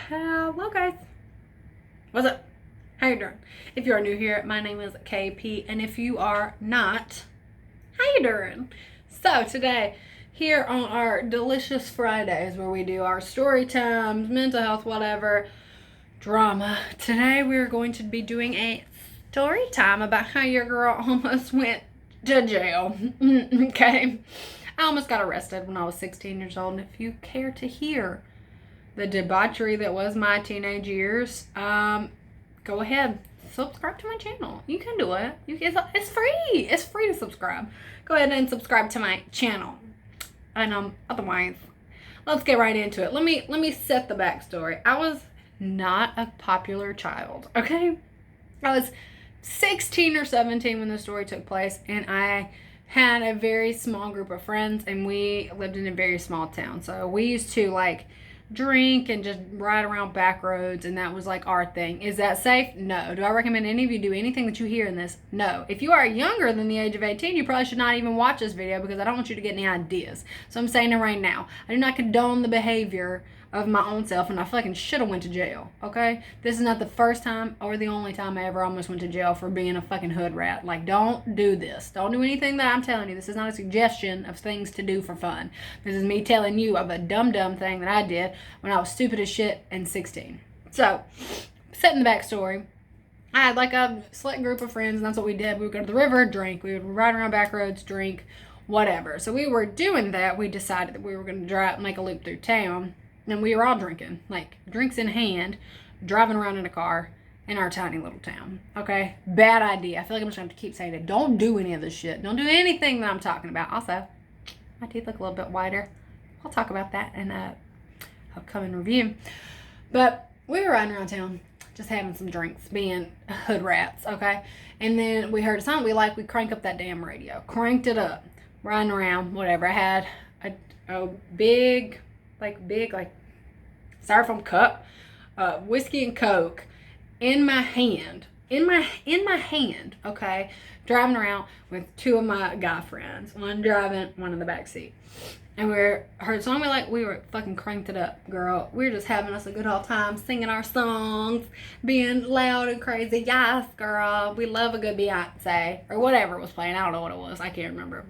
Hello guys, what's up? How you doing? If you are new here, my name is KP, and if you are not, how you doing? So today, here on our delicious Fridays where we do our story times, mental health, whatever, drama, today we're going to be doing a story time about how your girl almost went to jail. Okay, I almost got arrested when I was 16 years old, and if you care to hear the debauchery that was my teenage years, go ahead, subscribe to my channel. You can do it. It's free. It's free to subscribe. Go ahead and subscribe to my channel. And otherwise, let's get right into it. Let me set the backstory. I was not a popular child. Okay, I was 16 or 17 when the story took place, and I had a very small group of friends, and we lived in a very small town. So we used to drink and just ride around back roads, and that was like our thing. Is that safe? No. Do I recommend any of you do anything that you hear in this? No. If you are younger than the age of 18, you probably should not even watch this video, because I don't want you to get any ideas. So I'm saying it right now. I do not condone the behavior of my own self, and I fucking should have went to jail. Okay, this is not the first time or the only time I ever almost went to jail for being a fucking hood rat. Like, don't do this. Don't do anything that I'm telling you. This is not a suggestion of things to do for fun. This is me telling you of a dumb thing that I did when I was stupid as shit and 16. So, setting the backstory, I had like a select group of friends, and that's what we did. We would go to the river, drink. We would ride around back roads, drink, whatever. So we were doing that. We decided that we were going to drive, make a loop through town. And we were all drinking, like drinks in hand, driving around in a car in our tiny little town. Okay? Bad idea. I feel like I'm just going to keep saying it. Don't do any of this shit. Don't do anything that I'm talking about. Also, my teeth look a little bit whiter. I'll talk about that in a upcoming review. But we were riding around town, just having some drinks, being hood rats, okay? And then we heard a song we crank up that damn radio. Cranked it up. Riding around, whatever. I had a big styrofoam cup, whiskey and Coke in my hand, okay, driving around with two of my guy friends, one driving, one in the back seat. And we heard a song we were fucking cranked it up, girl. We were just having us a good old time, singing our songs, being loud and crazy. Yes, girl, we love a good Beyonce, or whatever was playing. I don't know what it was, I can't remember.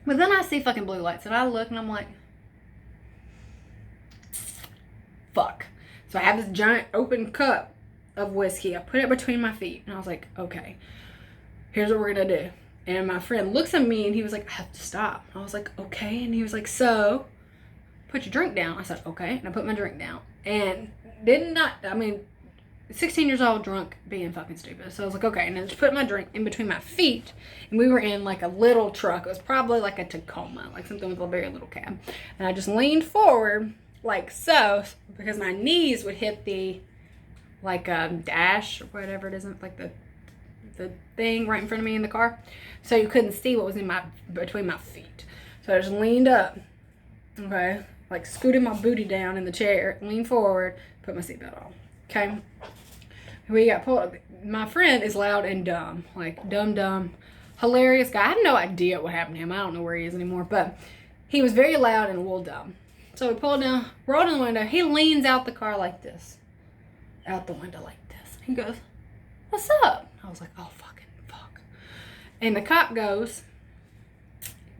But then I see fucking blue lights, and I look and I'm like, fuck. So I have this giant open cup of whiskey. I put it between my feet, and I was like, okay, here's what we're gonna do. And my friend looks at me, and he was like, I have to stop. I was like, okay. And he was like, so put your drink down. I said, okay. And I put my drink down, and 16 years old, drunk, being fucking stupid. So I was like, okay. And I just put my drink in between my feet, and we were in like a little truck. It was probably like a Tacoma, like something with a very little cab. And I just leaned forward like so, because my knees would hit the dash or whatever it isn't, like the thing right in front of me in the car, so you couldn't see what was in between my feet. So I just leaned up, okay, like scooted my booty down in the chair, leaned forward, put my seatbelt on. Okay, we got pulled. My friend is loud and dumb, like dumb, hilarious guy. I have no idea what happened to him. I don't know where he is anymore, but he was very loud and a little dumb. So we pulled down, rolled in the window. He leans out the car like this. Out the window like this. He goes, what's up? I was like, oh, fucking fuck. And the cop goes,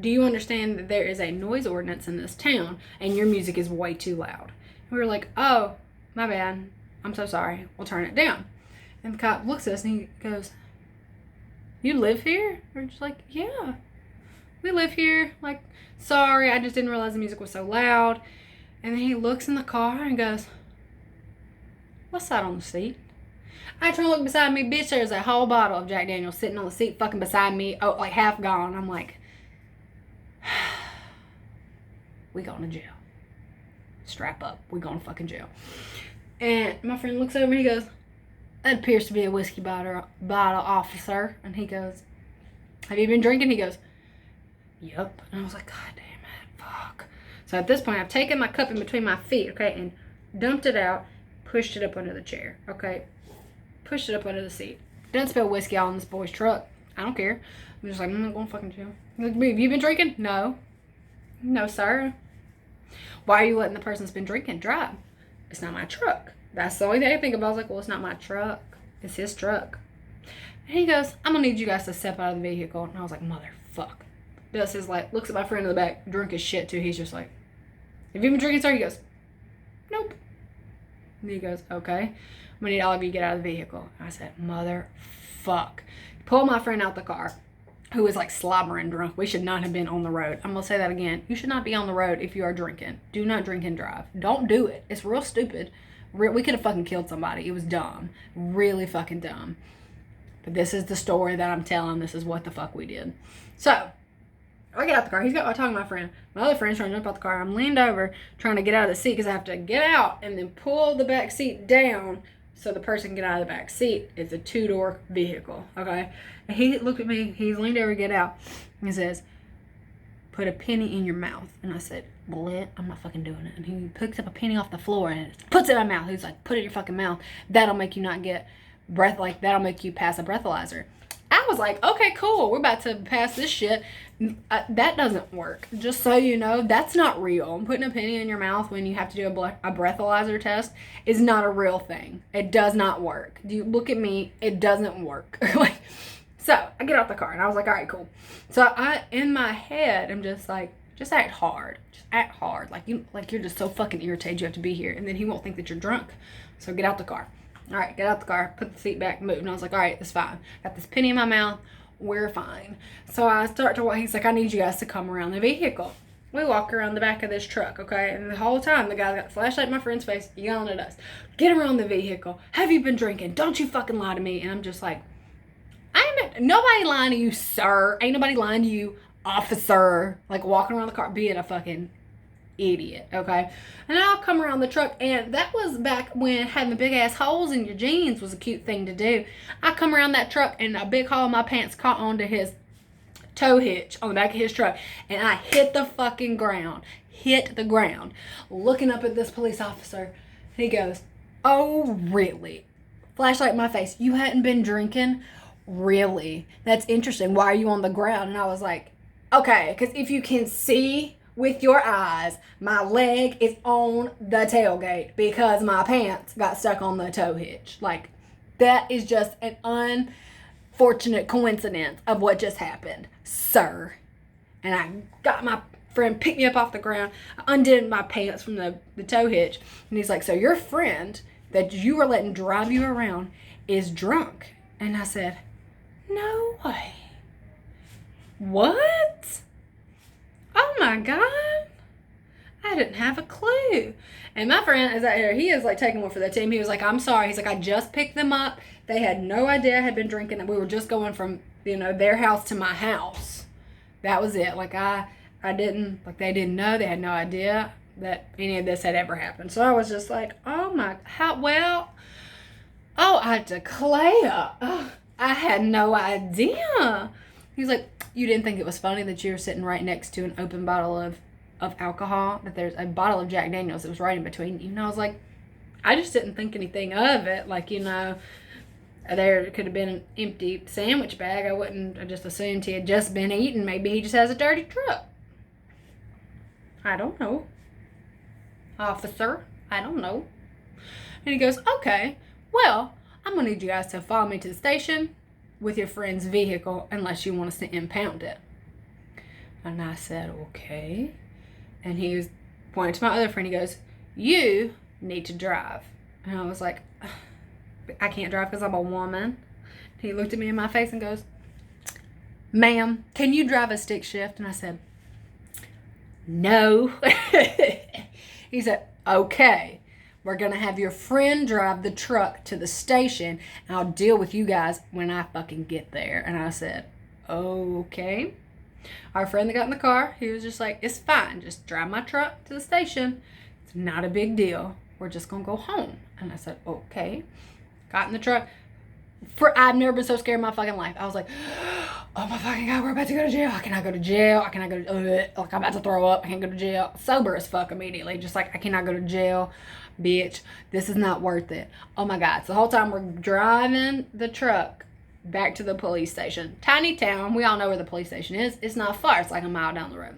do you understand that there is a noise ordinance in this town, and your music is way too loud? And we were like, oh, my bad. I'm so sorry. We'll turn it down. And the cop looks at us, and he goes, you live here? We're just like, yeah. We live here. Like, sorry, I just didn't realize the music was so loud. And then he looks in the car and goes, what's that on the seat? I turn to look beside me. Bitch, there's a whole bottle of Jack Daniels sitting on the seat fucking beside me. Oh, like half gone. I'm like, we going to jail. Strap up. We going to fucking jail. And my friend looks over and he goes, that appears to be a whiskey bottle officer. And he goes, have you been drinking? He goes, yep. And I was like, god damn it, fuck. So at this point, I've taken my cup in between my feet, okay, and dumped it out, pushed it up under the chair, okay, pushed it up under the seat. Didn't spill whiskey all in this boy's truck. I don't care. I'm just like, I'm not going to fucking jail. Like, have you been drinking? No. No, sir. Why are you letting the person that's been drinking drive? It's not my truck. That's the only thing I think about. I was like, well, it's not my truck. It's his truck. And he goes, I'm going to need you guys to step out of the vehicle. And I was like, motherfuck. Bill says, like, looks at my friend in the back, drunk as shit, too. He's just like, have you been drinking, sir? He goes, nope. And he goes, okay. I'm going to need all of you to get out of the vehicle. And I said, motherfuck. Pull my friend out the car, who was, like, slobbering drunk. We should not have been on the road. I'm going to say that again. You should not be on the road if you are drinking. Do not drink and drive. Don't do it. It's real stupid. We could have fucking killed somebody. It was dumb. Really fucking dumb. But this is the story that I'm telling. This is what the fuck we did. So, I get out the car. He's talking to my friend. My other friend's trying to jump out the car. I'm leaned over trying to get out of the seat because I have to get out and then pull the back seat down so the person can get out of the back seat. It's a 2-door vehicle, okay? And he looked at me. He's leaned over to get out. And he says, put a penny in your mouth. And I said, what? I'm not fucking doing it. And he picks up a penny off the floor and puts it in my mouth. He's like, put it in your fucking mouth. That'll make you not get breath, like that'll make you pass a breathalyzer. I was like, okay, cool. We're about to pass this shit. That doesn't work. Just so you know, that's not real. Putting a penny in your mouth when you have to do a breathalyzer test is not a real thing. It does not work. Do you look at me? It doesn't work. Like, so I get out the car and I was like, all right, cool. So in my head, I'm just like, just act hard. Just act hard. Like you're just so fucking irritated you have to be here. And then he won't think that you're drunk. So get out the car. All right, get out the car, put the seat back, move. And I was like, all right, it's fine. Got this penny in my mouth. We're fine. So I start to walk. He's like, I need you guys to come around the vehicle. We walk around the back of this truck, okay? And the whole time, the guy got the flashlight in my friend's face, yelling at us. Get around the vehicle. Have you been drinking? Don't you fucking lie to me. And I'm just like, nobody lying to you, sir. Ain't nobody lying to you, officer. Like, walking around the car, being a fucking idiot, okay? And I'll come around the truck, and that was back when having big ass holes in your jeans was a cute thing to do. I come around that truck, and a big hole in my pants caught onto his tow hitch on the back of his truck, and I hit the fucking ground. Hit the ground. Looking up at this police officer, and he goes, oh, really? Flashlight in my face. You hadn't been drinking? Really? That's interesting. Why are you on the ground? And I was like, okay, because if you can see with your eyes, my leg is on the tailgate because my pants got stuck on the tow hitch. Like, that is just an unfortunate coincidence of what just happened, sir. And I got my friend picked me up off the ground. I undid my pants from the tow hitch. And he's like, so your friend that you were letting drive you around is drunk? And I said, no way. What? Oh my God. I didn't have a clue. And my friend is out here. He is like taking one for the team. He was like, I'm sorry. He's like, I just picked them up. They had no idea I had been drinking. And we were just going from, their house to my house. That was it. Like I didn't, like they didn't know. They had no idea that any of this had ever happened. So I was just like, I declare. Oh, I had no idea. He was like, you didn't think it was funny that you were sitting right next to an open bottle of alcohol, that there's a bottle of Jack Daniels that was right in between you? And I was like, I just didn't think anything of it. Like, there could have been an empty sandwich bag. I just assumed he had just been eating. Maybe he just has a dirty truck. I don't know. Officer, I don't know. And he goes, okay, well, I'm going to need you guys to follow me to the station with your friend's vehicle unless you want us to impound it. And I said, okay. And he was pointing to my other friend. He goes, you need to drive. And I was like, I can't drive because I'm a woman. He looked at me in my face and goes, ma'am, can you drive a stick shift? And I said, no. He said, okay. We're going to have your friend drive the truck to the station, and I'll deal with you guys when I fucking get there. And I said, okay. Our friend that got in the car, he was just like, it's fine. Just drive my truck to the station. It's not a big deal. We're just going to go home. And I said, okay. Got in the truck. I've never been so scared in my fucking life. I was like, oh my fucking God, we're about to go to jail. I cannot go to jail. I cannot go to, like I'm about to throw up. I can't go to jail. Sober as fuck immediately. Just like, I cannot go to jail. Bitch, this is not worth it. Oh my God. So the whole time we're driving the truck back to the police station. Tiny town. We all know where the police station is. It's not far. It's like a mile down the road.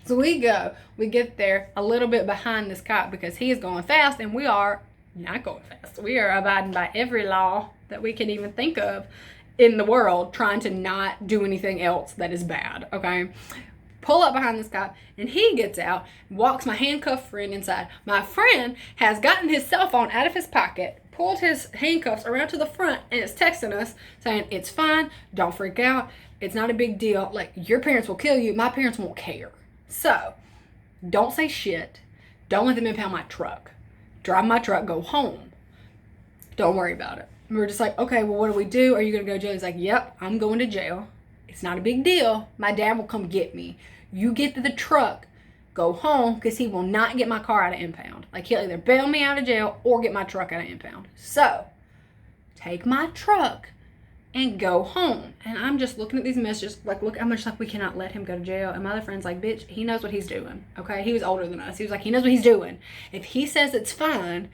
So we get there a little bit behind this cop because he is going fast and we are not going fast. We are abiding by every law that we can even think of in the world, trying to not do anything else that is bad, okay? Pull up behind this cop, and he gets out, walks my handcuffed friend inside. My friend has gotten his cell phone out of his pocket, pulled his handcuffs around to the front, and is texting us saying, it's fine, don't freak out, it's not a big deal, like, your parents will kill you, my parents won't care. So, don't say shit, don't let them impound my truck, drive my truck, go home, don't worry about it. And we're just like, okay, well, what do we do? Are you gonna go to jail? He's like, yep, I'm going to jail. It's not a big deal. My dad will come get me. You get to the truck, go home, because he will not get my car out of impound. Like, he'll either bail me out of jail or get my truck out of impound. So, take my truck and go home. And I'm just looking at these messages, like, look how much, like, we cannot let him go to jail. And my other friend's like, bitch, he knows what he's doing, okay? He was older than us. He was like, he knows what he's doing. If he says it's fine,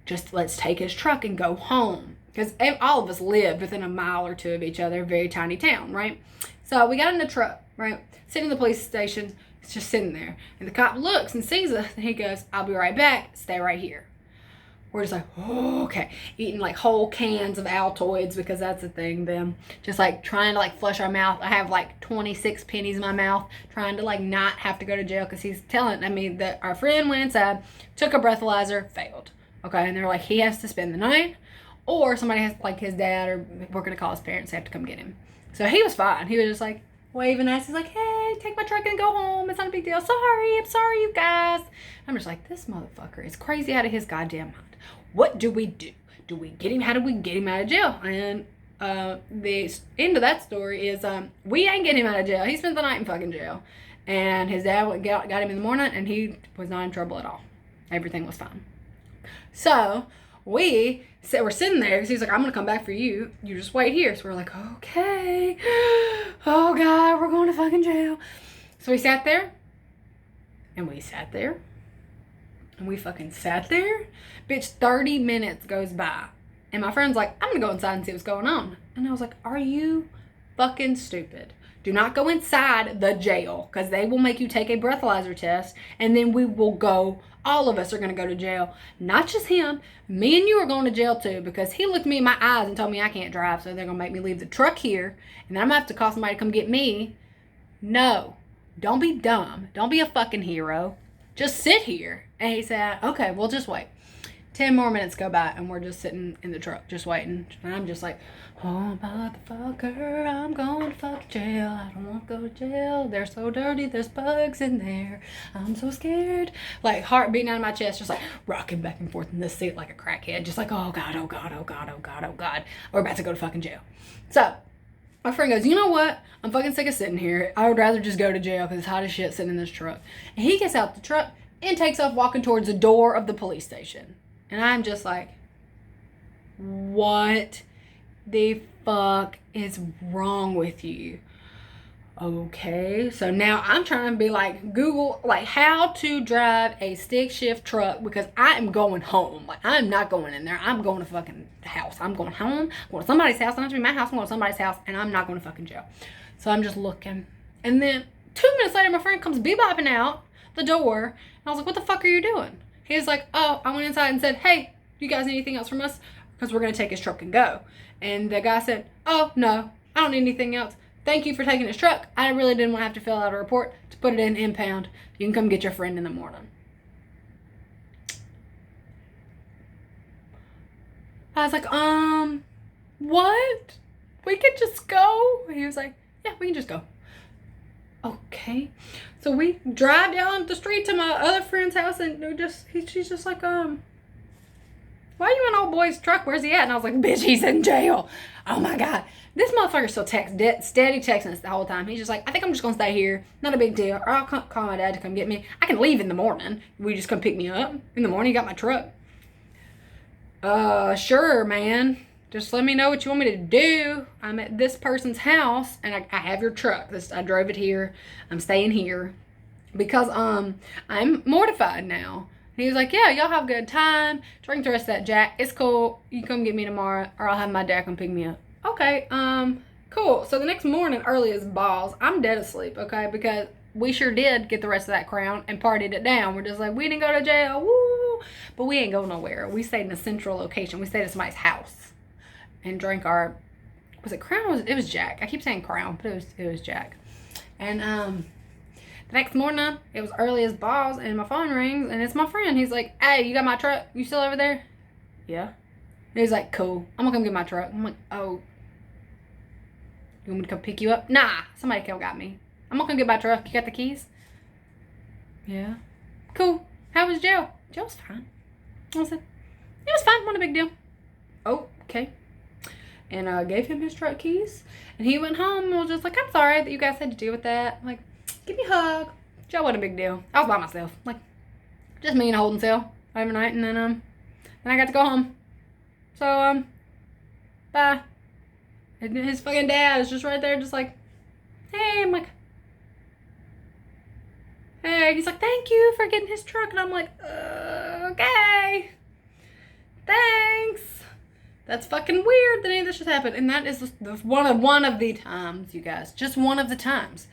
just let's take his truck and go home. Because all of us lived within a mile or two of each other, very tiny town, right? So we got in the truck, right? Sitting in the police station, it's just sitting there. And the cop looks and sees us, and he goes, I'll be right back, stay right here. We're just like, oh, okay. Eating like whole cans of Altoids, because that's the thing, them. Just like trying to like flush our mouth. I have like 26 pennies in my mouth, trying to like not have to go to jail, because he's telling, I mean, that our friend went inside, took a breathalyzer, failed. Okay, and they're like, he has to spend the night, or somebody has, like his dad, or we're going to call his parents, they have to come get him. So he was fine. He was just like waving at us. He's like, hey, take my truck and go home. It's not a big deal. Sorry, I'm sorry, you guys. I'm just like, this motherfucker is crazy out of his goddamn mind. What do we do? Do we get him? How do we get him out of jail? And the end of that story is we ain't getting him out of jail. He spent the night in fucking jail. And his dad got him in the morning, and he was not in trouble at all. Everything was fine. So we're sitting there, because he's like, I'm going to come back for you. You just wait here. So we're like, okay. Oh, God, we're going to fucking jail. So we sat there, and we sat there, and we fucking sat there. Bitch, 30 minutes goes by. And my friend's like, I'm going to go inside and see what's going on. And I was like, are you fucking stupid? Do not go inside the jail, because they will make you take a breathalyzer test, and then we will go. All of us are going to go to jail. Not just him. Me and you are going to jail too, because he looked me in my eyes and told me I can't drive, so they're going to make me leave the truck here, and then I'm going to have to call somebody to come get me. No. Don't be dumb. Don't be a fucking hero. Just sit here. And he said, okay, we'll just wait. 10 more minutes go by, and we're just sitting in the truck, just waiting. And I'm just like, oh, motherfucker, I'm going to fucking jail. I don't want to go to jail. They're so dirty. There's bugs in there. I'm so scared. Like, heart beating out of my chest, just like rocking back and forth in this seat like a crackhead. Just like, oh, God, oh, God, oh, God, oh, God, oh, God. We're about to go to fucking jail. So, my friend goes, you know what? I'm fucking sick of sitting here. I would rather just go to jail, because it's hot as shit sitting in this truck. And he gets out the truck and takes off walking towards the door of the police station. And I'm just like, what the fuck is wrong with you? Okay, so now I'm trying to be like, Google, like, how to drive a stick shift truck, because I am going home. Like, I'm not going in there. I'm going to fucking house. I'm going home. I'm going to somebody's house. I'm not to be my house. I'm going to somebody's house, and I'm not going to fucking jail. So I'm just looking. And then 2 minutes later, my friend comes bebopping out the door, and I was like, what the fuck are you doing? He was like, oh, I went inside and said, hey, do you guys need anything else from us? Because we're going to take his truck and go. And the guy said, oh, no, I don't need anything else. Thank you for taking his truck. I really didn't want to have to fill out a report to put it in impound. You can come get your friend in the morning. I was like, what? We could just go? He was like, yeah, we can just go. Okay. So we drive down the street to my other friend's house, and she's just like, why are you in old boy's truck? Where's he at? And I was like, bitch, he's in jail. Oh my God. This motherfucker still steady texting us the whole time. He's just like, I think I'm just going to stay here. Not a big deal. Or I'll call my dad to come get me. I can leave in the morning. Will you just come pick me up? In the morning, you got my truck. Sure, man. Just let me know what you want me to do. I'm at this person's house, and I have your truck. I drove it here. I'm staying here. Because, I'm mortified now. And he was like, yeah, y'all have a good time. Drink the rest of that Jack. It's cool. You come get me tomorrow, or I'll have my dad come pick me up. Okay, cool. So the next morning, early as balls, I'm dead asleep, okay? Because we sure did get the rest of that crown and partied it down. We're just like, we didn't go to jail. Woo! but we ain't go nowhere. We stayed in a central location. We stayed at somebody's house and drank our, was it Crown? It was Jack. I keep saying Crown, but it was Jack. And the next morning, it was early as balls, and my phone rings, and it's my friend. He's like, hey, you got my truck? You still over there? Yeah. And he's like, cool. I'm gonna come get my truck. I'm like, oh. You want me to come pick you up? Nah, somebody got me. I'm gonna come get my truck. You got the keys? Yeah. Cool. How was Joe? Joe was fine. I said, it was fine. Not a big deal. Oh, okay. And I gave him his truck keys. And he went home and was just like, I'm sorry that you guys had to deal with that. I'm like, give me a hug. Joe wasn't a big deal. I was by myself. Like, just me in a holding cell overnight. And then I got to go home. So, bye. And his fucking dad is just right there, just like, hey. I'm like, hey. He's like, thank you for getting his truck. And I'm like, okay. Thanks. That's fucking weird that any of this just happened. And that is one of the times, you guys. Just one of the times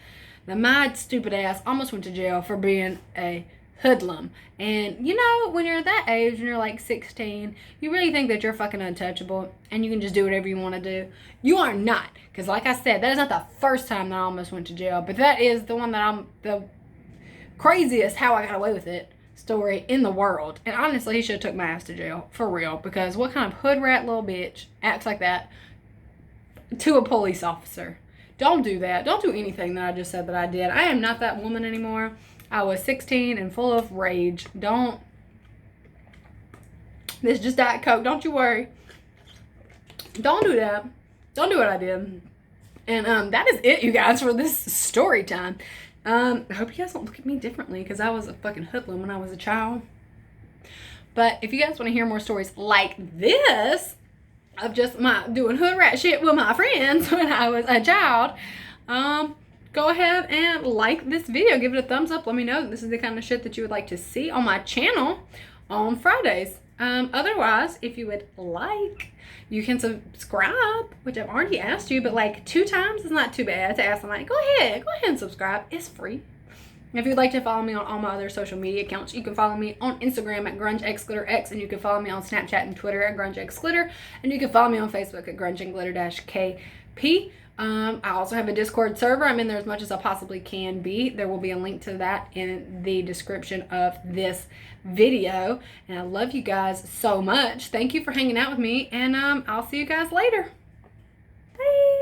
that my stupid ass almost went to jail for being a hoodlum. And you know, when you're that age, when you're like 16, you really think that you're fucking untouchable and you can just do whatever you want to do. You are not. Because like I said, that is not the first time that I almost went to jail. But that is the one that I'm the craziest how I got away with it story in the world. And honestly, he should have took my ass to jail. For real. Because what kind of hood rat little bitch acts like that to a police officer? Don't do that. Don't do anything that I just said that I did. I am not that woman anymore. I was 16 and full of rage. This is just Diet Coke. Don't you worry. Don't do that. Don't do what I did. And that is it, you guys, for this story time. I hope you guys don't look at me differently because I was a fucking hoodlum when I was a child. But if you guys want to hear more stories like this, of just my doing hood rat shit with my friends when I was a child, go ahead and like this video. Give it a thumbs up. Let me know that this is the kind of shit that you would like to see on my channel on Fridays. Otherwise, if you would like, you can subscribe, which I've already asked you, but like 2 times is not too bad to ask somebody. Go ahead and subscribe. It's free. If you'd like to follow me on all my other social media accounts, you can follow me on Instagram at GrungeXGlitterX, and you can follow me on Snapchat and Twitter at GrungeXGlitter, and you can follow me on Facebook at GrungeandGlitter-KP. I also have a Discord server. I'm in there as much as I possibly can be. There will be a link to that in the description of this video. And I love you guys so much. Thank you for hanging out with me, and I'll see you guys later. Bye.